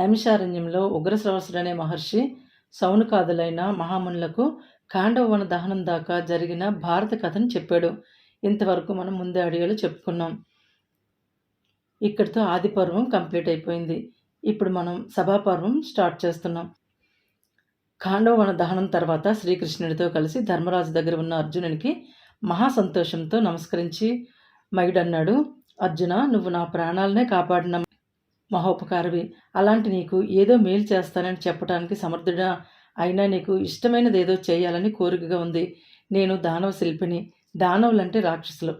నైమిషారణ్యంలో ఉగ్రశ్రవసుడనే మహర్షి సౌనకాదులైన మహామునులకు ఖాండవ దహనం దాకా జరిగిన భారత కథను చెప్పాడు. ఇంతవరకు మనం ముందే ఆడియోలో చెప్పుకున్నాం. ఇక్కడితో ఆది పర్వం కంప్లీట్ అయిపోయింది. ఇప్పుడు మనం సభాపర్వం స్టార్ట్ చేస్తున్నాం. ఖాండవ దహనం తర్వాత శ్రీకృష్ణుడితో కలిసి ధర్మరాజు దగ్గర ఉన్న అర్జునునికి మహా సంతోషంతో నమస్కరించి మయుడన్నాడు, అర్జున, నువ్వు నా ప్రాణాలనే కాపాడిన మహోపకారవి. అలాంటి నీకు ఏదో మేలు చేస్తానని చెప్పడానికి సమర్థుడా? అయినా నీకు ఇష్టమైనదేదో చేయాలని కోరికగా ఉంది. నేను దానవ శిల్పిని. దానవులంటే రాక్షసులు.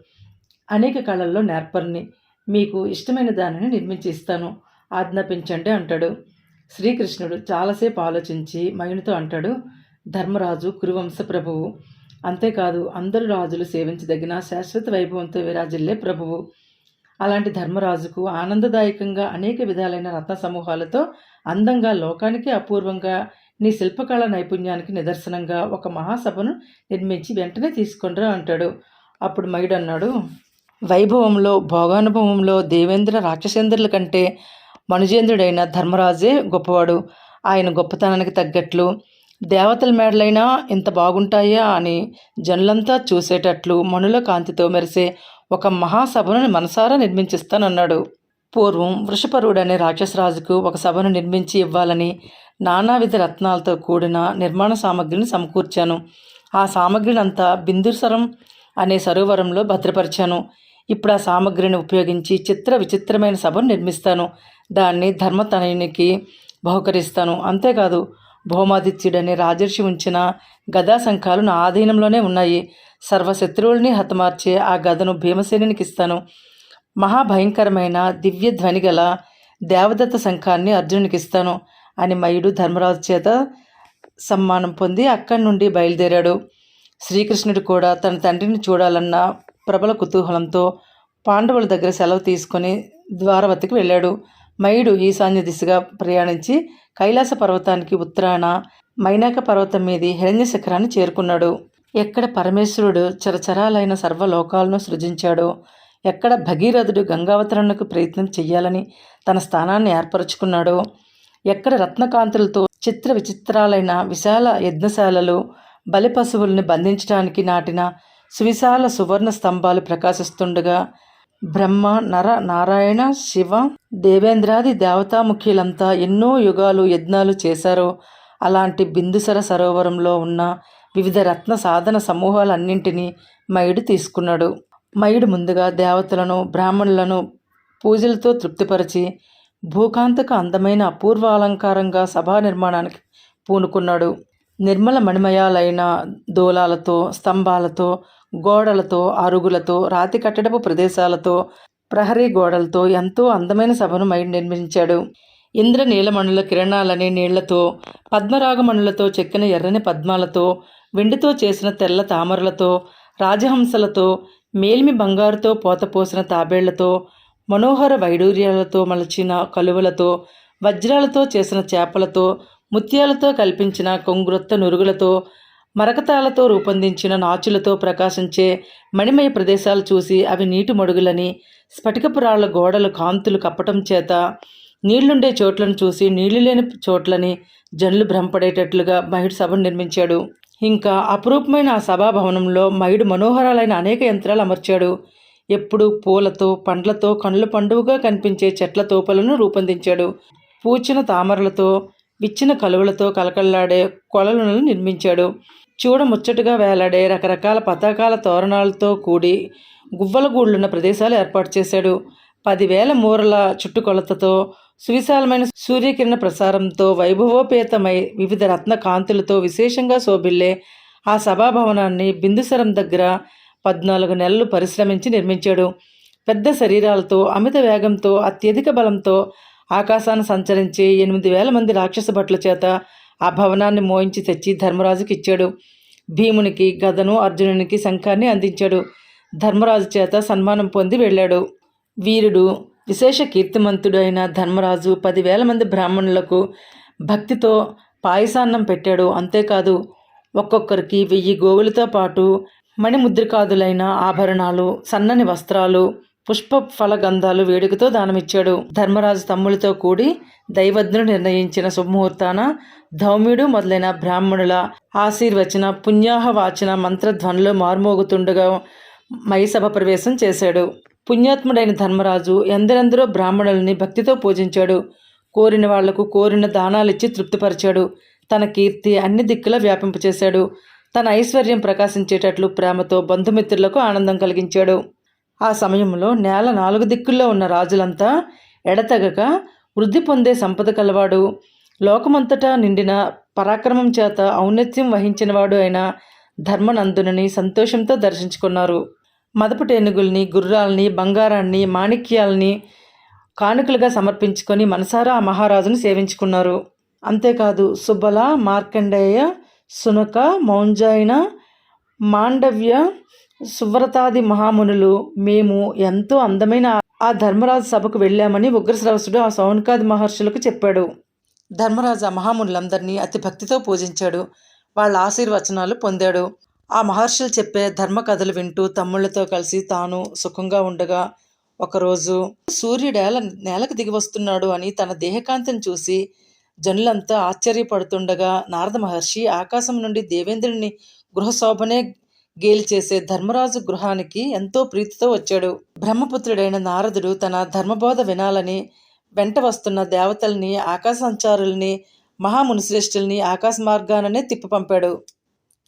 అనేక కళల్లో నేర్పరిని. మీకు ఇష్టమైన దానిని నిర్మించి ఇస్తాను, ఆజ్ఞాపించండి అంటాడు. శ్రీకృష్ణుడు చాలాసేపు ఆలోచించి మయునితో అంటాడు, ధర్మరాజు కురువంశ ప్రభువు. అంతేకాదు అందరు రాజులు సేవించదగిన శాశ్వత వైభవంతో విరాజిల్లే ప్రభువు. అలాంటి ధర్మరాజుకు ఆనందదాయకంగా అనేక విధాలైన రత్న సమూహాలతో అందంగా లోకానికి అపూర్వంగా నీ శిల్పకళ నైపుణ్యానికి నిదర్శనంగా ఒక మహాసభను నిర్మించి వెంటనే తీసుకొనిరా అంటాడు. అప్పుడు మయుడు అన్నాడు, వైభవంలో భోగానుభవంలో దేవేంద్ర రాక్షసేంద్రుల కంటే మనుజేంద్రుడైన ధర్మరాజే గొప్పవాడు. ఆయన గొప్పతనానికి తగ్గట్లు దేవతల మేడలైనా ఇంత బాగుంటాయా అని జనులంతా చూసేటట్లు మనుల కాంతితో మెరిసే ఒక మహాసభను మనసారా నిర్మించిస్తానన్నాడు. పూర్వం వృషపరుడనే రాక్షసరాజుకు ఒక సభను నిర్మించి ఇవ్వాలని నానావిధ రత్నాలతో కూడిన నిర్మాణ సామగ్రిని సమకూర్చాను. ఆ సామగ్రినంతా బిందుసరం అనే సరోవరంలో భద్రపరిచాను. ఇప్పుడు ఆ సామగ్రిని ఉపయోగించి చిత్ర విచిత్రమైన సభను నిర్మిస్తాను. దాన్ని ధర్మతనయునికి బహుకరిస్తాను. అంతేకాదు భౌమాదిత్యుడనే రాజర్షి ఉంచిన గదా శంఖాలు నా ఆధీనంలోనే ఉన్నాయి. సర్వశత్రువుల్ని హతమార్చే ఆ గదను భీమసేనునికి ఇస్తాను. మహాభయంకరమైన దివ్య ధ్వని గల దేవదత్త శంఖాన్ని అర్జునునికి ఇస్తాను అని మయుడు ధర్మరాజు చేత సమ్మానం పొంది అక్కడి నుండి బయలుదేరాడు. శ్రీకృష్ణుడు కూడా తన తండ్రిని చూడాలన్న ప్రబల కుతూహలంతో పాండవుల దగ్గర సెలవు తీసుకొని ద్వారవతికి వెళ్ళాడు. మయుడు ఈశాన్య దిశగా ప్రయాణించి కైలాస పర్వతానికి ఉత్తరాన మైనాక పర్వతం మీది హిరణ్య శిఖరాన్ని చేరుకున్నాడు. ఎక్కడ పరమేశ్వరుడు చరచరాలైన సర్వలోకాలను సృజించాడో, ఎక్కడ భగీరథుడు గంగావతరణకు ప్రయత్నం చెయ్యాలని తన స్థానాన్ని ఏర్పరచుకున్నాడో, ఎక్కడ రత్నకాంతులతో చిత్ర విచిత్రాలైన విశాల యజ్ఞశాలలు బలిపశువుల్ని బంధించడానికి నాటిన సువిశాల సువర్ణ స్తంభాలు ప్రకాశిస్తుండగా బ్రహ్మ, నర, నారాయణ, శివ, దేవేంద్రాది దేవతాముఖులంతా ఎన్నో యుగాలు యజ్ఞాలు చేశారో అలాంటి బిందుసర సరోవరంలో ఉన్న వివిధ రత్న సాధన సమూహాలన్నింటినీ మయుడు తీసుకున్నాడు. మయుడు ముందుగా దేవతలను బ్రాహ్మణులను పూజలతో తృప్తిపరిచి భూకాంతకు అందమైన అపూర్వ అలంకారంగా సభా నిర్మాణానికి పూనుకున్నాడు. నిర్మల మణిమయాలైన దూలాలతో, స్తంభాలతో, గోడలతో, అరుగులతో, రాతి కట్టడపు ప్రదేశాలతో, ప్రహరీ గోడలతో ఎంతో అందమైన సభను మయుడు నిర్మించాడు. ఇంద్ర నీలమణుల కిరణాలనే నీళ్లతో, పద్మరాగమణులతో చెక్కిన ఎర్రని పద్మాలతో, వెండితో చేసిన తెల్ల తామరలతో, రాజహంసలతో, మేల్మి బంగారుతో పోతపోసిన తాబేళ్లతో, మనోహర వైడూర్యాలతో మలచిన కలువలతో, వజ్రాలతో చేసిన చేపలతో, ముత్యాలతో కల్పించిన కొంగురొత్త నురుగులతో, మరకతాలతో రూపొందించిన నాచులతో ప్రకాశించే మణిమయ ప్రదేశాలు చూసి అవి నీటి మడుగులని, స్ఫటికపురాళ్ల గోడలు కాంతులు కప్పటం చేత నీళ్లుండే చోట్లను చూసి నీళ్లు లేని చోట్లని జనులు భ్రమపడేటట్లుగా మయుడు సభను నిర్మించాడు. ఇంకా అపురూపమైన ఆ సభాభవనంలో మయుడు మనోహరాలైన అనేక యంత్రాలు అమర్చాడు. ఎప్పుడూ పూలతో, పండ్లతో కనుల పండుగగా కనిపించే చెట్ల తోపలను రూపొందించాడు. పూచిన తామరలతో, విచ్చిన కలువలతో కలకల్లాడే కొలలను నిర్మించాడు. చూడముచ్చటగా వేలాడే రకరకాల పతాకాల తోరణాలతో కూడి గువ్వలగూళ్ళున్న ప్రదేశాలు ఏర్పాటు చేశాడు. 10,000 మూరల చుట్టుకొలతతో, సువిశాలమైన సూర్యకిరణ ప్రసారంతో, వైభవోపేతమై వివిధ రత్న కాంతులతో విశేషంగా శోభిల్లే ఆ సభాభవనాన్ని బిందుసరం దగ్గర 14 నెలలు పరిశ్రమించి నిర్మించాడు. పెద్ద శరీరాలతో, అమిత వేగంతో, అత్యధిక బలంతో ఆకాశాన్ని సంచరించే 8,000 మంది రాక్షస భటుల చేత ఆ భవనాన్ని మోయించి తెచ్చి ధర్మరాజుకి ఇచ్చాడు. భీమునికి గదను, అర్జునునికి శంఖాన్ని అందించాడు. ధర్మరాజు చేత సన్మానం పొంది వెళ్ళాడు. వీరుడు, విశేష కీర్తిమంతుడు అయిన ధర్మరాజు 10,000 మంది బ్రాహ్మణులకు భక్తితో పాయసాన్నం పెట్టాడు. అంతేకాదు ఒక్కొక్కరికి 1000 గోవులతో పాటు మణిముద్రికాదులైన ఆభరణాలు, సన్నని వస్త్రాలు, పుష్ప ఫలగంధాలు వేడుకతో దానమిచ్చాడు. ధర్మరాజు తమ్ములతో కూడి దైవజ్ఞుడు నిర్ణయించిన శుభముహూర్తాన ధౌమ్యుడు మొదలైన బ్రాహ్మణుల ఆశీర్వచన పుణ్యాహవాచన మంత్రధ్వనులు మార్మోగుతుండగా మయసభ ప్రవేశం చేశాడు. పుణ్యాత్ముడైన ధర్మరాజు ఎందరెందరో బ్రాహ్మణుల్ని భక్తితో పూజించాడు. కోరిన వాళ్లకు కోరిన దానాలిచ్చి తృప్తిపరిచాడు. తన కీర్తి అన్ని దిక్కులా వ్యాపింపచేశాడు. తన ఐశ్వర్యం ప్రకాశించేటట్లు ప్రేమతో బంధుమిత్రులకు ఆనందం కలిగించాడు. ఆ సమయంలో నేల 4 దిక్కుల్లో ఉన్న రాజులంతా ఎడతెగక వృద్ధి పొందే సంపద కలవాడు, లోకమంతటా నిండిన పరాక్రమం చేత ఔన్నత్యం వహించినవాడు అయిన ధర్మనందుని సంతోషంతో దర్శించుకున్నారు. మదపుటేనుగుల్ని, గుర్రాల్ని, బంగారాన్ని, మాణిక్యాల్ని కానుకలుగా సమర్పించుకొని మనసారా ఆ మహారాజును సేవించుకున్నారు. అంతేకాదు సుబల, మార్కండేయ, సునక, మౌంజాయన, మాండవ్య, సువ్రతాది మహామునులు మేము ఎంతో అందమైన ఆ ధర్మరాజు సభకు వెళ్ళామని ఉగ్రశ్రవసుడు ఆ సౌనకాది మహర్షులకు చెప్పాడు. ధర్మరాజు ఆ మహామునులందరినీ అతి భక్తితో పూజించాడు. వాళ్ళ ఆశీర్వచనాలు పొందాడు. ఆ మహర్షులు చెప్పే ధర్మ కథలు వింటూ తమ్ముళ్లతో కలిసి తాను సుఖంగా ఉండగా ఒకరోజు సూర్యుడు నేలకు దిగి వస్తున్నాడు అని తన దేహకాంతిని చూసి జనులంతా ఆశ్చర్యపడుతుండగా నారద మహర్షి ఆకాశం నుండి దేవేంద్రుని గృహశోభనే గేలి చేసే ధర్మరాజు గృహానికి ఎంతో ప్రీతితో వచ్చాడు. బ్రహ్మపుత్రుడైన నారదుడు తన ధర్మబోధ వినాలని వెంట వస్తున్న దేవతల్ని, ఆకాశ సంచారుల్ని, మహామునిశ్రేష్ఠుల్ని ఆకాశ మార్గాననే తిప్పి పంపాడు.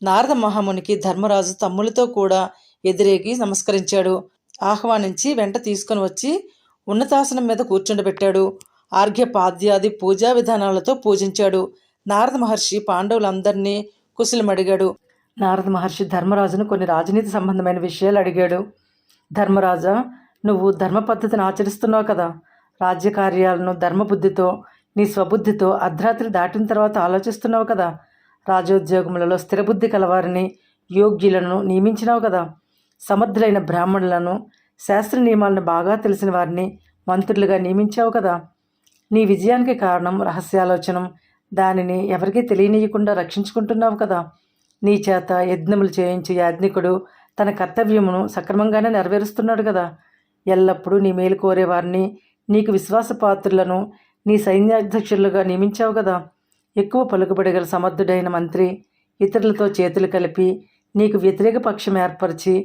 నారద మహామునికి ధర్మరాజు తమ్ములతో కూడా ఎదురేగి నమస్కరించాడు. ఆహ్వానించి వెంట తీసుకుని వచ్చి ఉన్నతాసనం మీద కూర్చుండబెట్టాడు. ఆర్ఘ్యపాద్యాది పూజా విధానాలతో పూజించాడు. నారద మహర్షి పాండవులందరినీ కుశలమడిగాడు. నారద మహర్షి ధర్మరాజును కొన్ని రాజనీతి సంబంధమైన విషయాలు అడిగాడు. ధర్మరాజా, నువ్వు ధర్మ పద్ధతిని ఆచరిస్తున్నావు కదా, రాజ్యకార్యాలను ధర్మబుద్ధితో, నీ స్వబుద్ధితో అర్ధరాత్రి దాటిన తర్వాత ఆలోచిస్తున్నావు కదా, రాజోద్యోగములలో స్థిరబుద్ధి కలవారిని, యోగ్యులను నియమించినావు కదా, సమర్థులైన బ్రాహ్మణులను, శాస్త్ర నియమాలను బాగా తెలిసిన వారిని మంత్రులుగా నియమించావు కదా. నీ విజయానికి కారణం రహస్యాలోచనం. దానిని ఎవరికీ తెలియనీయకుండా రక్షించుకుంటున్నావు కదా. నీ చేత యజ్ఞములు చేయించి యాజ్ఞికుడు తన కర్తవ్యమును సక్రమంగానే నెరవేరుస్తున్నాడు కదా. ఎల్లప్పుడూ నీ మేలు కోరేవారిని, నీకు విశ్వాసపాత్రులను నీ సైన్యాధ్యక్షులుగా నియమించావు కదా. ఎక్కువ పలుకుబడి గల సమర్థుడైన మంత్రి ఇతరులతో చేతులు కలిపి నీకు వ్యతిరేక పక్షం ఏర్పరిచి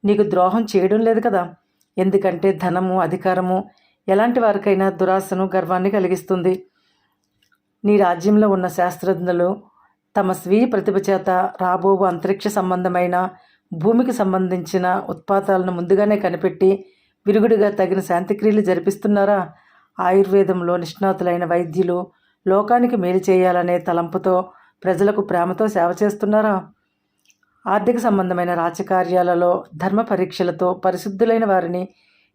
నీకు ద్రోహం చేయడం లేదు కదా. ఎందుకంటే ధనము, అధికారము ఎలాంటి వారికైనా దురాశను, గర్వాన్ని కలిగిస్తుంది. నీ రాజ్యంలో ఉన్న శాస్త్రజ్ఞులు తమ స్వీయ ప్రతిభ చేత రాబోవు అంతరిక్ష సంబంధమైన, భూమికి సంబంధించిన ఉత్పాతాలను ముందుగానే కనిపెట్టి విరుగుడిగా తగిన శాంతిక్రియలు జరిపిస్తున్నారా? ఆయుర్వేదంలో నిష్ణాతులైన వైద్యులు లోకానికి మేలు చేయాలనే తలంపుతో ప్రజలకు ప్రేమతో సేవ చేస్తున్నారా? ఆర్థిక సంబంధమైన రాజకార్యాలలో ధర్మ పరీక్షలతో పరిశుద్ధులైన వారిని,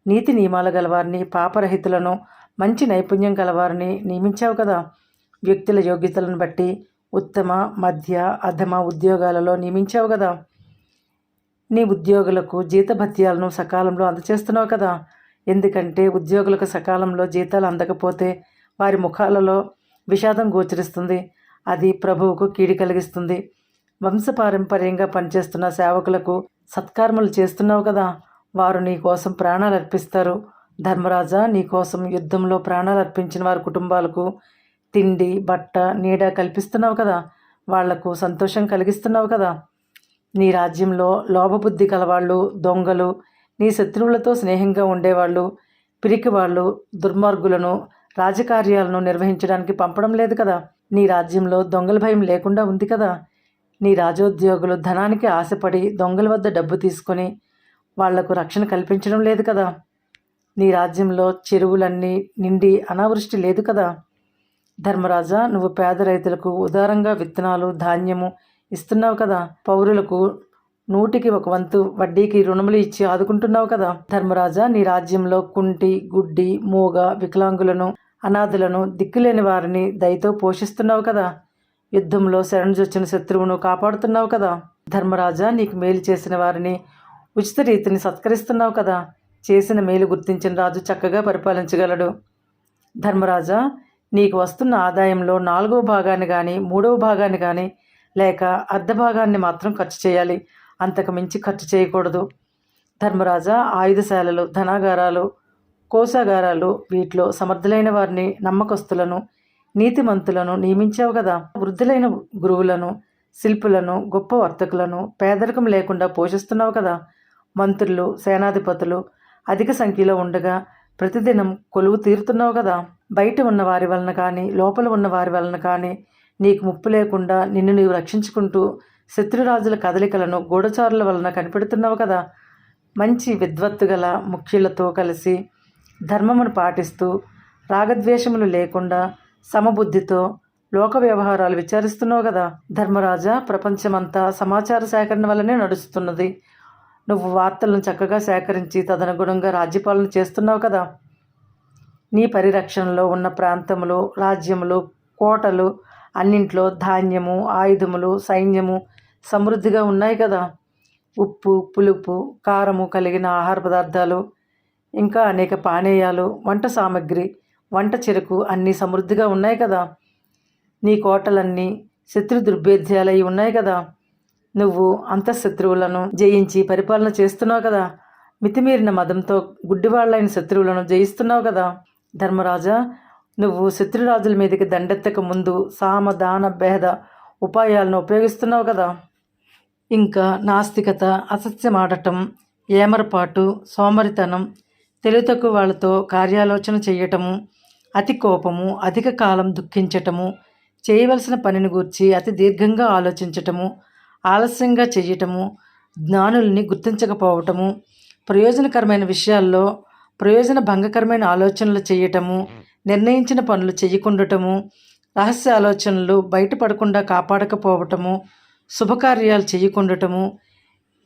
నీతి నియమాలు గలవారిని, పాపరహితులను, మంచి నైపుణ్యం గలవారిని నియమించావు కదా. వ్యక్తుల యోగ్యతలను బట్టి ఉత్తమ, మధ్య, అధమ ఉద్యోగాలలో నియమించావు కదా. నీ ఉద్యోగులకు జీతభత్యాలను సకాలంలో అందచేస్తున్నావు కదా. ఎందుకంటే ఉద్యోగులకు సకాలంలో జీతాలు అందకపోతే వారి ముఖాలలో విషాదం గోచరిస్తుంది. అది ప్రభువుకు కీడి కలిగిస్తుంది. వంశపారంపర్యంగా పనిచేస్తున్న సేవకులకు సత్కర్మలు చేస్తున్నావు కదా. వారు నీ కోసం ప్రాణాలు అర్పిస్తారు. ధర్మరాజా, నీ కోసం యుద్ధంలో ప్రాణాలు అర్పించిన వారి కుటుంబాలకు తిండి, బట్ట, నీడ కల్పిస్తున్నావు కదా. వాళ్లకు సంతోషం కలిగిస్తున్నావు కదా. నీ రాజ్యంలో లోభబుద్ధి కలవాళ్ళు, దొంగలు, నీ శత్రువులతో స్నేహంగా ఉండేవాళ్ళు, పిరికివాళ్ళు, దుర్మార్గులను రాజకార్యాలను నిర్వహించడానికి పంపడం లేదు కదా. నీ రాజ్యంలో దొంగల భయం లేకుండా ఉంది కదా. నీ రాజోద్యోగులు ధనానికి ఆశపడి దొంగల వద్ద డబ్బు తీసుకొని వాళ్లకు రక్షణ కల్పించడం లేదు కదా. నీ రాజ్యంలో చెరువులన్నీ నిండి అనావృష్టి లేదు కదా. ధర్మరాజా, నువ్వు పేద రైతులకు ఉదారంగా విత్తనాలు, ధాన్యము ఇస్తున్నావు కదా. పౌరులకు 100కి 1 వంతు వడ్డీకి రుణములు ఇచ్చి ఆదుకుంటున్నావు కదా. ధర్మరాజా, నీ రాజ్యంలో కుంటి, గుడ్డి, మూగ, వికలాంగులను, అనాథులను, దిక్కులేని వారిని దయతో పోషిస్తున్నావు కదా. యుద్ధంలో శరణుజొచ్చిన శత్రువును కాపాడుతున్నావు కదా. ధర్మరాజా, నీకు మేలు చేసిన వారిని ఉచిత రీతిని సత్కరిస్తున్నావు కదా. చేసిన మేలు గుర్తించిన రాజు చక్కగా పరిపాలించగలడు. ధర్మరాజా, నీకు వస్తున్న ఆదాయంలో 4వ భాగాన్ని కానీ 3వ భాగాన్ని కానీ లేక అర్ధ భాగాన్ని మాత్రం ఖర్చు చేయాలి. అంతకు మించి ఖర్చు చేయకూడదు. ధర్మరాజా, ఆయుధశాలలు, ధనాగారాలు, కోశాగారాలు వీటిలో సమర్థులైన వారిని, నమ్మకస్తులను, నీతిమంతులను నియమించావు కదా. వృద్ధులైన గురువులను, శిల్పులను, గొప్ప వర్తకులను పేదరికం లేకుండా పోషిస్తున్నావు కదా. మంత్రులు, సేనాధిపతులు అధిక సంఖ్యలో ఉండగా ప్రతిదినం కొలువు తీరుతున్నావు కదా. బయట ఉన్న వారి వలన కానీ, లోపల ఉన్న వారి వలన కానీ నీకు ముప్పు లేకుండా నిన్ను నీవు రక్షించుకుంటూ శత్రురాజుల కదలికలను గూఢచారుల వలన కనిపెడుతున్నావు కదా. మంచి విద్వత్తు గల ముఖ్యులతో కలిసి ధర్మమును పాటిస్తూ రాగద్వేషములు లేకుండా సమబుద్ధితో లోక వ్యవహారాలు విచారిస్తున్నావు కదా. ధర్మరాజా, ప్రపంచమంతా సమాచార సేకరణ వల్లనే నడుస్తున్నది. నువ్వు వార్తలను చక్కగా సేకరించి తదనుగుణంగా రాజ్యపాలన చేస్తున్నావు కదా. నీ పరిరక్షణలో ఉన్న ప్రాంతములు, రాజ్యములు, కోటలు అన్నింట్లో ధాన్యము, ఆయుధములు, సైన్యము సమృద్ధిగా ఉన్నాయి కదా. ఉప్పు, పులుపు, కారము కలిగిన ఆహార పదార్థాలు, ఇంకా అనేక పానీయాలు, వంట సామాగ్రి, వంట చెరకు అన్నీ సమృద్ధిగా ఉన్నాయి కదా. నీ కోటలన్నీ శత్రు దుర్భేద్యాలై ఉన్నాయి కదా. నువ్వు అంతఃశత్రువులను జయించి పరిపాలన చేస్తున్నావు కదా. మితిమీరిన మదంతో గుడ్డివాళ్ళైన శత్రువులను జయిస్తున్నావు కదా. ధర్మరాజా, నువ్వు శత్రురాజుల మీదకి దండెత్తక ముందు సామ, దాన, భేద ఉపాయాలను ఉపయోగిస్తున్నావు కదా. ఇంకా నాస్తికత, అసత్యమాడటం, ఏమరపాటు, సోమరితనం, తెలివి తక్కువ వాళ్ళతో కార్యాలోచన చేయటము, అతి కోపము, అధిక కాలం దుఃఖించటము, చేయవలసిన పనిని గూర్చి అతి దీర్ఘంగా ఆలోచించటము, ఆలస్యంగా చేయటము, జ్ఞానుల్ని గుర్తించకపోవటము, ప్రయోజనకరమైన విషయాల్లో ప్రయోజన భంగకరమైన ఆలోచనలు చేయటము, నిర్ణయించిన పనులు చేయకుండటము, రహస్య ఆలోచనలు బయటపడకుండా కాపాడకపోవటము, శుభకార్యాలు చేయకుండటము,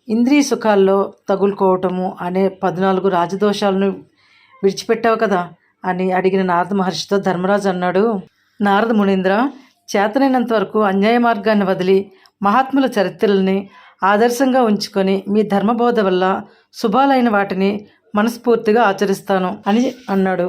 ఇంద్రియ సుఖాల్లో తగులుకోవటము అనే 14 రాజదోషాలను విడిచిపెట్టావు కదా అని అడిగిన నారద మహర్షితో ధర్మరాజు అన్నాడు. నారద మునీంద్ర, చేతనైనంత వరకు అన్యాయ మార్గాన్ని వదిలి మహాత్ముల చరిత్రల్ని ఆదర్శంగా ఉంచుకొని మీ ధర్మబోధ వల్ల శుభాలైన వాటిని మనస్ఫూర్తిగా ఆచరిస్తాను అని అన్నాడు.